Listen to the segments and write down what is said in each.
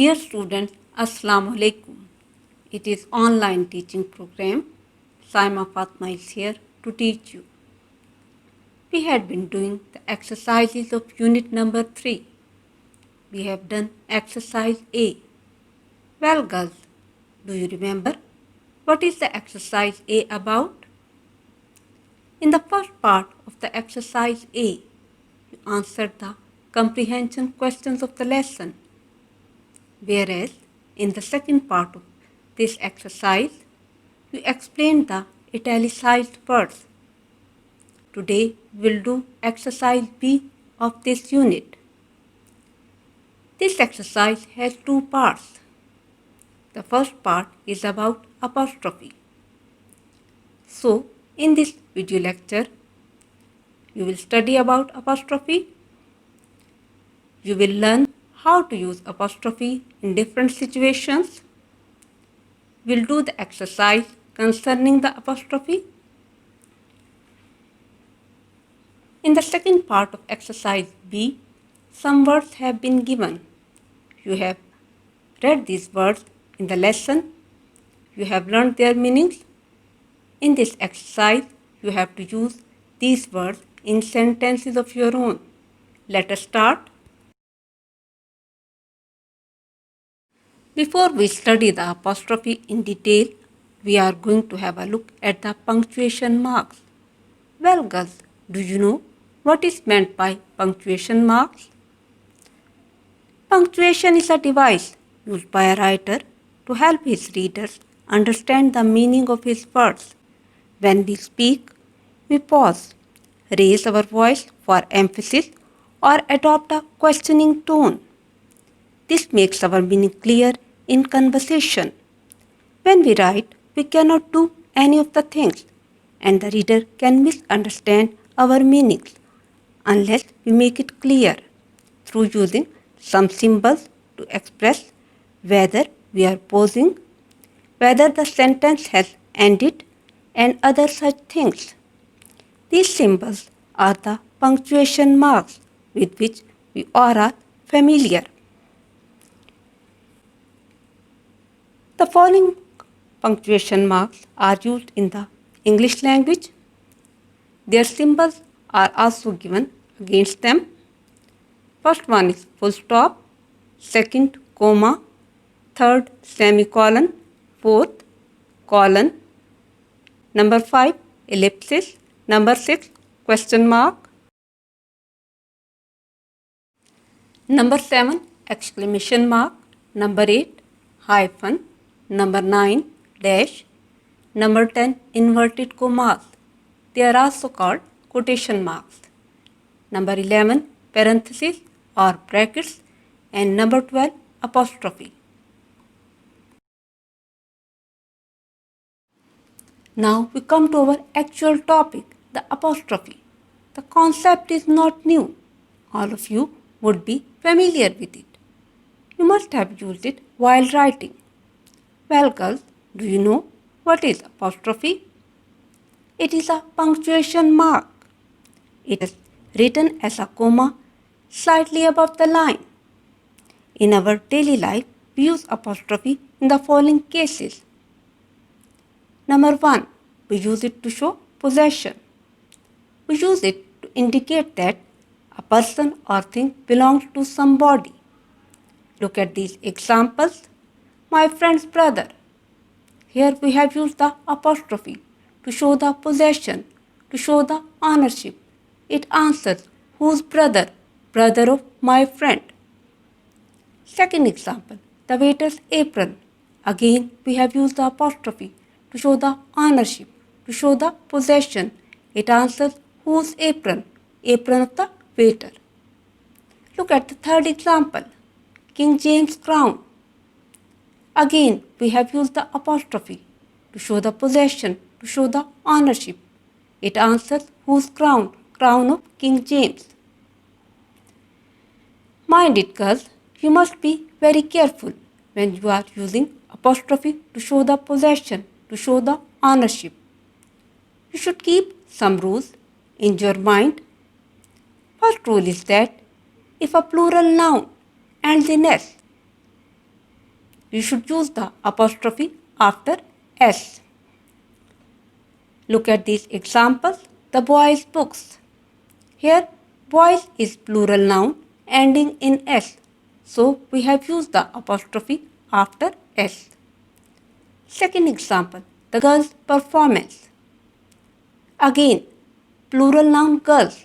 Dear students, Assalamu alaikum. It is online teaching program. Saima Fatma is here to teach you. We had been doing the exercises of unit number 3. We have done exercise A. Well girls, do you remember what is the exercise A about? In the first part of the exercise A, you answered the comprehension questions of the lesson. Whereas in the second part of this exercise, you explained the italicized words. Today we'll do exercise B of this unit. This exercise has two parts. The first part is about apostrophe. So, in this video lecture, you will study about apostrophe. You will learn how to use apostrophe in different situations. We'll do the exercise concerning the apostrophe. In the second part of exercise B, some words have been given. You have read these words in the lesson. You have learned their meanings. In this exercise, you have to use these words in sentences of your own. Let us start. Before we study the apostrophe in detail, we are going to have a look at the punctuation marks. Well girls, do you know what is meant by punctuation marks? Punctuation is a device used by a writer to help his readers understand the meaning of his words. When we speak, we pause, raise our voice for emphasis, or adopt a questioning tone. This makes our meaning clear in conversation. When we write, we cannot do any of the things, and the reader can misunderstand our meanings unless we make it clear through using some symbols to express whether we are pausing, whether the sentence has ended, and other such things. These symbols are the punctuation marks with which we all are familiar. The following punctuation marks are used in the English language. Their symbols are also given against them. First one is full stop, second comma, third semicolon, fourth colon, number 5 ellipsis, number 6 question mark, number 7 exclamation mark, number 8 hyphen, number 9 dash, number 10 inverted commas. They are also called quotation marks. Number 11 parenthesis or brackets, and number 12 apostrophe. Now we come to our actual topic, the apostrophe. The concept is not new. All of you would be familiar with it. You must have used it while writing. Well girls, do you know what is apostrophe? It is a punctuation mark. It is written as a comma slightly above the line. In our daily life, we use apostrophe in the following cases. Number 1, we use it to show possession. We use it to indicate that a person or thing belongs to somebody. Look at these examples. My friend's brother. Here we have used the apostrophe to show the possession, to show the ownership. It answers whose brother? Brother of my friend. Second example, the waiter's apron. Again we have used the apostrophe to show the ownership, to show the possession. It answers whose apron? Apron of the waiter. Look at the third example, King James crown. Again we have used the apostrophe to show the possession, to show the ownership. It answers whose crown? Crown of King James. Mind it girls, you must be very careful when you are using apostrophe to show the possession, to show the ownership. You should keep some rules in your mind. First rule is that if a plural noun ends in S, you should use the apostrophe after S. Look at these examples. The boys' books. Here, boys is plural noun ending in S. So, we have used the apostrophe after S. Second example, the girls' performance. Again, plural noun girls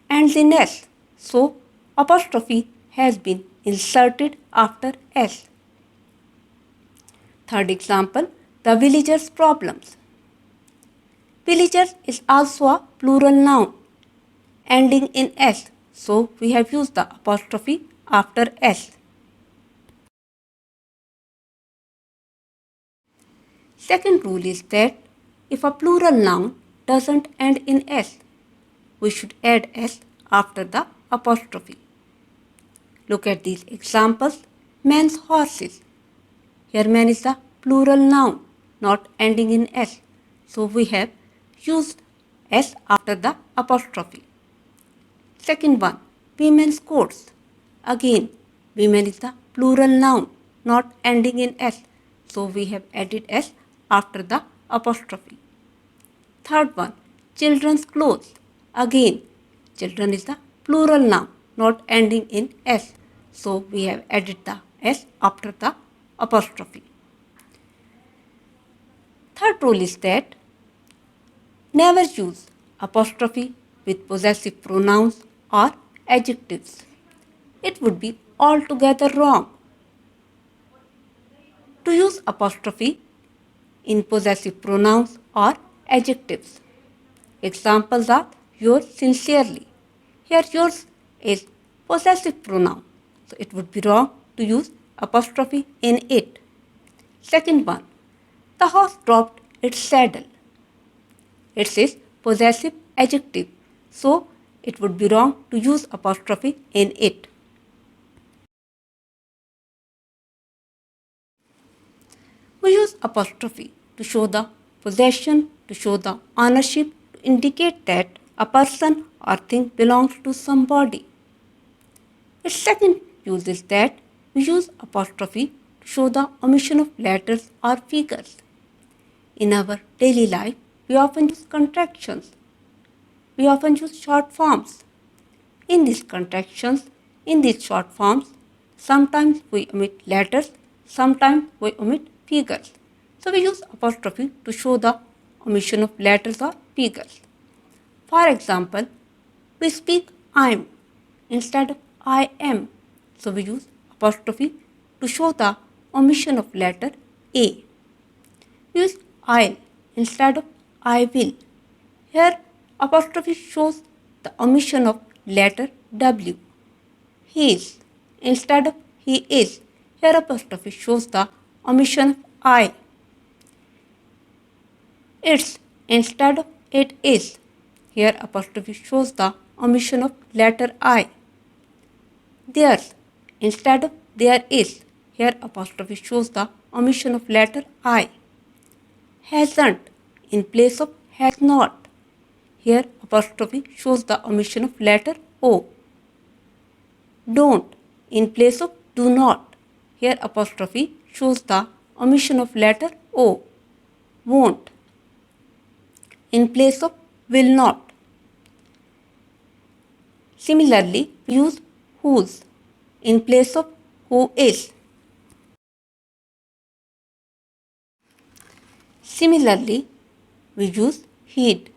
ends in S. So, apostrophe has been inserted after S. Third example, the villagers' problems. Villagers is also a plural noun ending in S. So, we have used the apostrophe after S. Second rule is that if a plural noun doesn't end in S, we should add S after the apostrophe. Look at these examples. Men's horses. Here man is the plural noun, not ending in S. So we have used S after the apostrophe. Second one, women's coats. Again, women is the plural noun, not ending in S. So we have added S after the apostrophe. Third one, children's clothes. Again, children is the plural noun, not ending in S. So we have added the S after the apostrophe. Third rule is that never use apostrophe with possessive pronouns or adjectives. It would be altogether wrong to use apostrophe in possessive pronouns or adjectives. Examples are yours sincerely. Here yours is possessive pronoun. So it would be wrong to use apostrophe in it. Second one, the horse dropped its saddle. It is possessive adjective. So it would be wrong to use apostrophe in it. We use apostrophe to show the possession, to show the ownership, to indicate that a person or thing belongs to somebody. Its second use is that we use apostrophe to show the omission of letters or figures. In our daily life, we often use contractions. We often use short forms. In these contractions, in these short forms, sometimes we omit letters, sometimes we omit figures. So we use apostrophe to show the omission of letters or figures. For example, we speak I'm instead of I am. So we use apostrophe to show the omission of letter A. We use I'll instead of I will. Here apostrophe shows the omission of letter W. He is instead of he is. Here apostrophe shows the omission of I. It's instead of it is. Here apostrophe shows the omission of letter I. Theirs instead of there is. Here apostrophe shows the omission of letter I. Hasn't in place of has not. Here apostrophe shows the omission of letter O. Don't in place of do not. Here apostrophe shows the omission of letter O. Won't in place of will not. Similarly, we use whose in place of who is. Similarly, we use he'd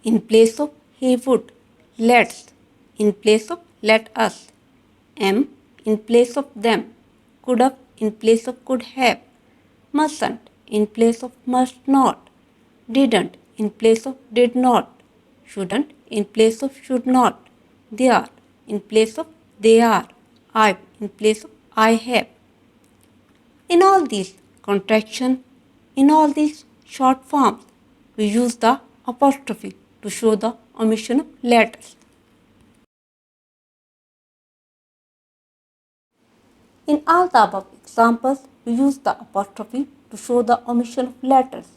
in place of he would, let's in place of let us, am in place of them, could have in place of could have, mustn't in place of must not, didn't in place of did not, shouldn't in place of should not, they are in place of they are, I in place of I have. In all these contractions, in all these short forms, we use the apostrophe to show the omission of letters. In all the above examples, we use the apostrophe to show the omission of letters.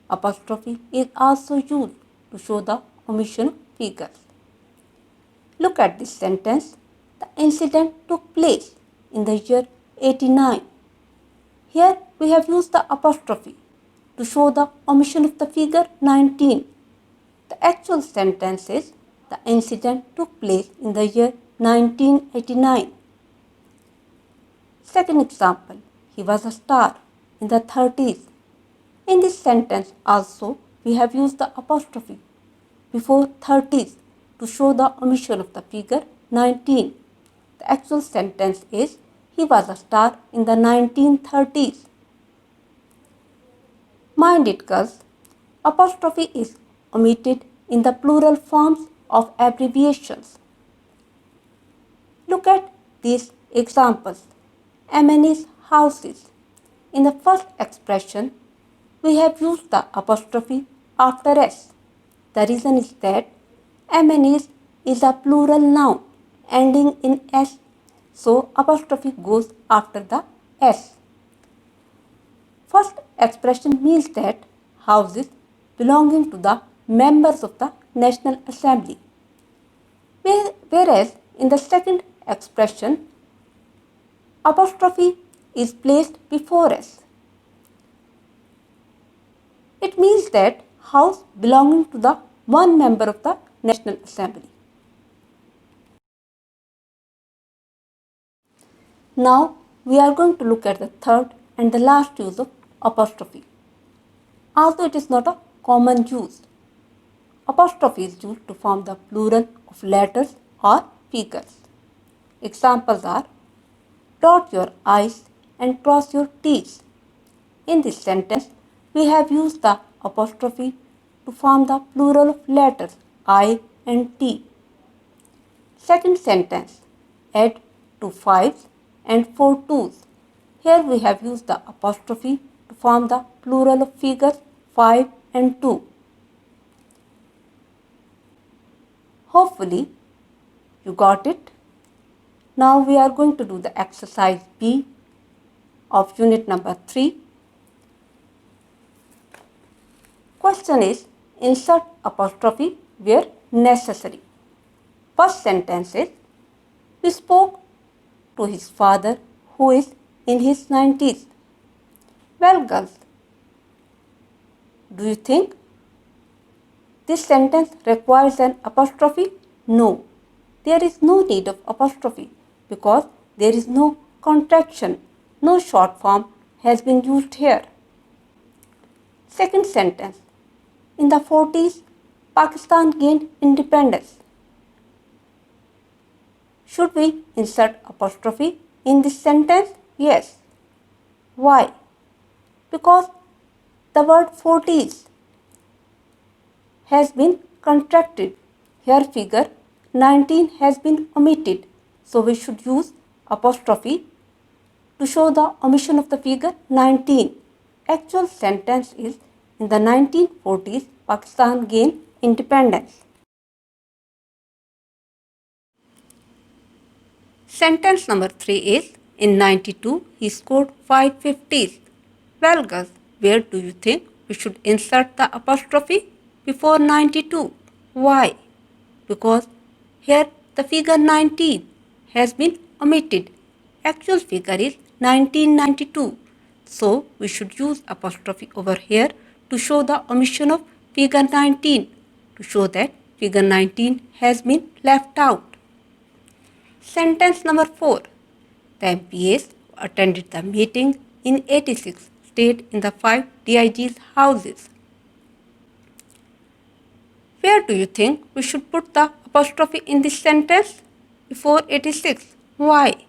Apostrophe is also used to show the omission of figures. Look at this sentence. The incident took place in the year 89. Here we have used the apostrophe to show the omission of the figure 19. The actual sentence is, the incident took place in the year 1989. Second example, he was a star in the 30s. In this sentence also we have used the apostrophe before 30s to show the omission of the figure 19. The actual sentence is, he was a star in the 1930s. Mind it girls, apostrophe is omitted in the plural forms of abbreviations. Look at these examples. Many's houses. In the first expression, we have used the apostrophe after s. The reason is that many's is a plural noun ending in s, so apostrophe goes after the s. First expression means that houses belonging to the members of the National Assembly. Whereas in the second expression, apostrophe is placed before s. It means that house belonging to the one member of the National Assembly. Now we are going to look at the third and the last use of apostrophe. Although it is not a common use, apostrophe is used to form the plural of letters or figures. Examples are, dot your I's and cross your T's. In this sentence, we have used the apostrophe to form the plural of letters I and T. Second sentence, add 2 5s and 4 2s. Here we have used the apostrophe to form the plural of figures 5 and 2. Hopefully, you got it. Now we are going to do the exercise B of unit number 3. Question is, insert apostrophe where necessary. First sentence is, we spoke to his father who is in his 90s. Well girls, do you think this sentence requires an apostrophe? No, there is no need of apostrophe because there is no contraction, no short form has been used here. Second sentence, in the 40s, Pakistan gained independence. Should we insert apostrophe in this sentence? Yes. Why? Because the word 40s has been contracted. Here figure 19 has been omitted. So we should use apostrophe to show the omission of the figure 19. Actual sentence is, in the 1940s, Pakistan gained independence. Sentence number 3 is, in 92, he scored 550s. Well girls, where do you think we should insert the apostrophe before 92? Why? Because here the figure 19 has been omitted. Actual figure is 1992. So we should use apostrophe over here to show the omission of figure 19, to show that figure 19 has been left out. Sentence number 4. The MPs who attended the meeting in 86 stayed in the 5 DIG's houses. Where do you think we should put the apostrophe in this sentence before 86? Why?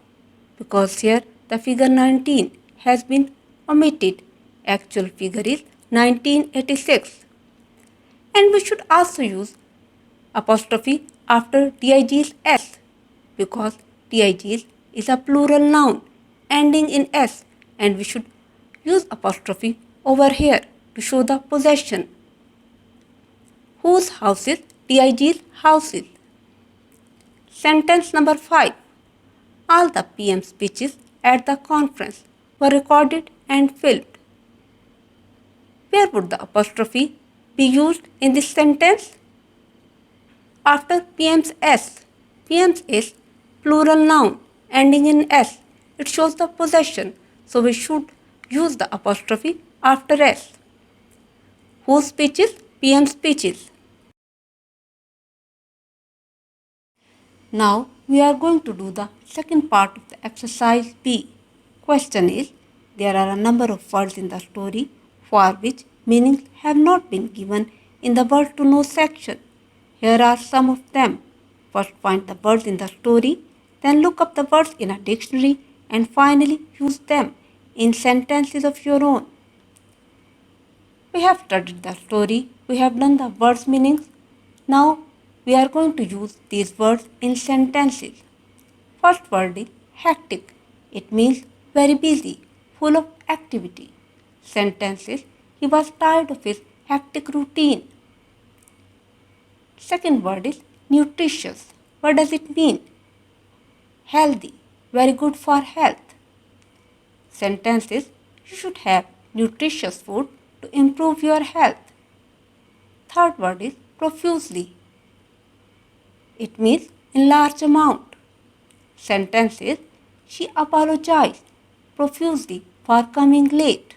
Because here the figure 19 has been omitted. Actual figure is 1986. And we should also use apostrophe after DIG's S, because DIG's is a plural noun ending in S, and we should use apostrophe over here to show the possession. Whose houses? DIG's houses. Sentence number 5. All the PM speeches at the conference were recorded and filmed. Where would the apostrophe be used in this sentence? After PM's S. PM's is plural noun ending in S. It shows the possession. So we should use the apostrophe after S. Whose speeches? PM speeches. Now we are going to do the second part of the exercise B. Question is, there are a number of words in the story for which meanings have not been given in the word to know section. Here are some of them. First find the words in the story, then look up the words in a dictionary and finally use them in sentences of your own. We have studied the story, we have learned the words' meanings. Now we are going to use these words in sentences. First word is hectic. It means very busy, full of activity. Sentence is, he was tired of his hectic routine. Second word is nutritious. What does it mean? Healthy, very good for health. Sentence is, you should have nutritious food to improve your health. Third word is profusely. It means in large amount. Sentence is, she apologized profusely for coming late.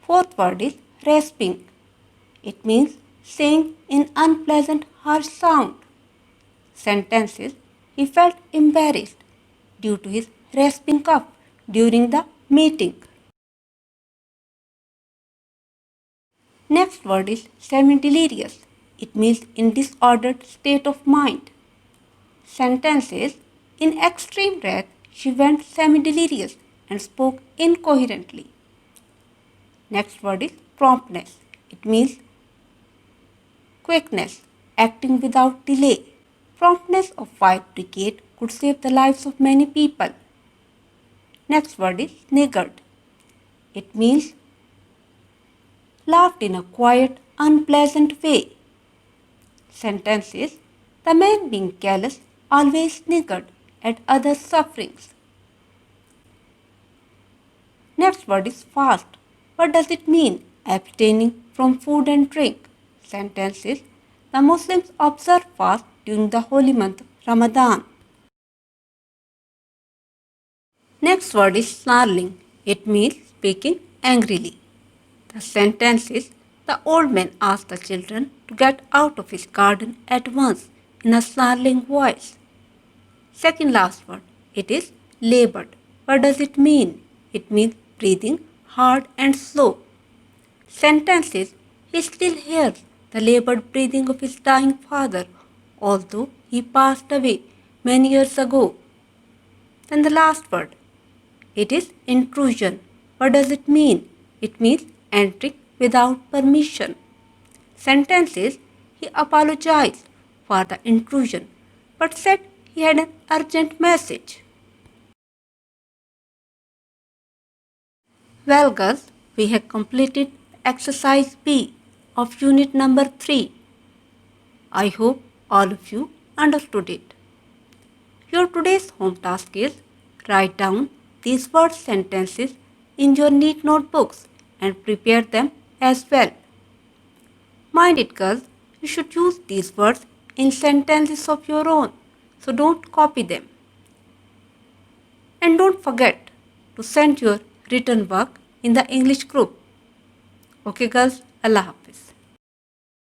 Fourth word is rasping. It means saying in unpleasant harsh sound. Sentence is, he felt embarrassed due to his rasping cough during the meeting. Next word is semi-delirious. It means in disordered state of mind. Sentence is, in extreme wrath, she went semi-delirious and spoke incoherently. Next word is promptness. It means quickness, acting without delay. Promptness of fire brigade could save the lives of many people. Next word is niggard. It means laughed in a quiet, unpleasant way. Sentence is, the man being callous always sniggered at others' sufferings. Next word is fast. What does it mean? Abstaining from food and drink. Sentence is, the Muslims observe fast during the holy month Ramadan. Next word is snarling. It means speaking angrily. The sentence is, the old man asked the children to get out of his garden at once in a snarling voice. Second last word, it is labored. What does it mean? It means breathing hard and slow. Sentence is, he still hears the labored breathing of his dying father, although he passed away many years ago. Then the last word, it is intrusion. What does it mean? It means entering without permission. Sentence is, he apologized for the intrusion but said he had an urgent message. Well girls, we have completed exercise B of unit number 3. I hope all of you understood it. Your today's home task is write down these word sentences in your neat notebooks and prepare them as well. Mind it girls, you should use these words in sentences of your own, so don't copy them. And don't forget to send your written work in the English group. Okay girls, Allah Hafiz.